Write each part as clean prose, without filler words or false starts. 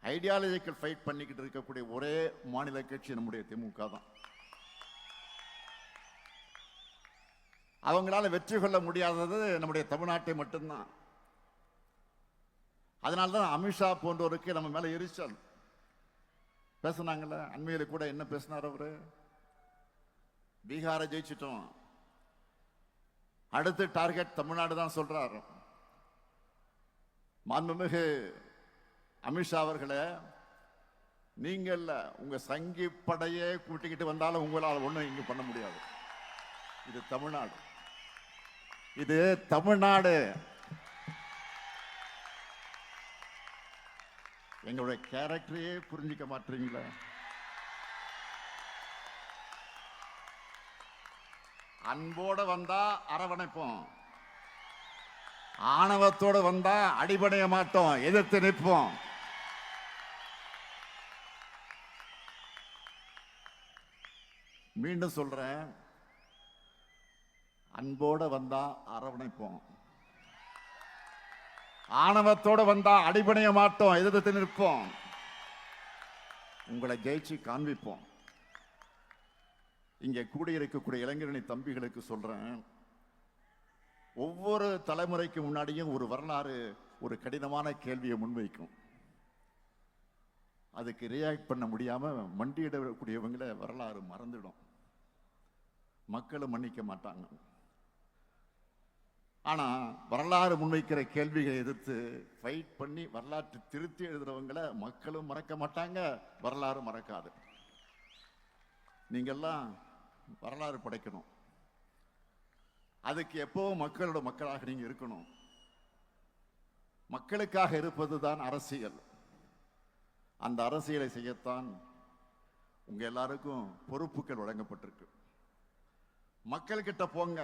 Ideological fight பண்ணிக்கிட்டு இருக்கக்கூடிய ஒரே மாநில கட்சி நம்முடைய திமுக தான். அவங்களால வெற்றி கொள்ள முடியாதது நம்முடைய தமிழ்நாட்டை மட்டும்தான். அதனால்தான் அமித்ஷா போன்றோருக்கு நம்ம மேல எரிச்சல். பேசினாங்கல்ல, அண்மையில கூட என்ன பேசினார் அவரு? பீகாரை ஜெயிச்சிட்டோம், அடுத்து டார்கெட் தமிழ்நாடு தான் சொல்றாரு. மாண்புமிகு அமித்ஷா அவர்களே, நீங்க உங்க சங்கி படையே கூட்டிக்கிட்டு வந்தாலும் உங்களால் ஒண்ணும் இங்க பண்ண முடியாது. இது தமிழ்நாடு, இது தமிழ்நாடு. எங்களுடைய கேரக்டரையே புரிஞ்சிக்க மாட்டீங்களா? அன்போட வந்தா அரவணைப்போம், ஆணவத்தோடு வந்தா அடிபடைய மாட்டோம், எதிர்த்து நிற்போம். மீண்டும் சொல்றேன், அன்போட வந்தா அரவணைப்போம், ஆணவத்தோட வந்தா அடிபடைய மாட்டோம், எதிர்த்து நிற்போம். உங்களை ஜெயிச்சு காண்பிப்போம். இங்கே கூடியிருக்கக்கூடிய இளைஞரணி தம்பிகளுக்கு சொல்றேன், ஒவ்வொரு தலைமுறைக்கு முன்னாடியும் ஒரு வரலாறு ஒரு கடினமான கேள்வியை முன்வைக்கும். அதுக்கு ரியாக்ட் பண்ண முடியாம மண்டியிடக்கூடியவங்களை வரலாறு மறந்துடும், மக்களும் மன்னிக்க மாட்டாங்க. ஆனா வரலாறு முன்வைக்கிற கேள்விகளை எதிர்த்து ஃபைட் பண்ணி வரலாற்று திருத்தி எழுதுறவங்களை மக்களும் மறக்க மாட்டாங்க, வரலாறு மறக்காது. நீங்கெல்லாம் வரலாறு படைக்கணும். அதுக்கு எப்பவும் மக்களோட மக்களாக நீங்க இருக்கணும். மக்களுக்காக இருப்பதுதான் அரசியல். அந்த அரசியலை செய்யத்தான் உங்க எல்லாருக்கும் பொறுப்புகள் வழங்கப்பட்டிருக்கு. மக்கள்கிட்ட போங்க,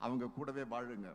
அவங்க கூடவே வாழுங்க.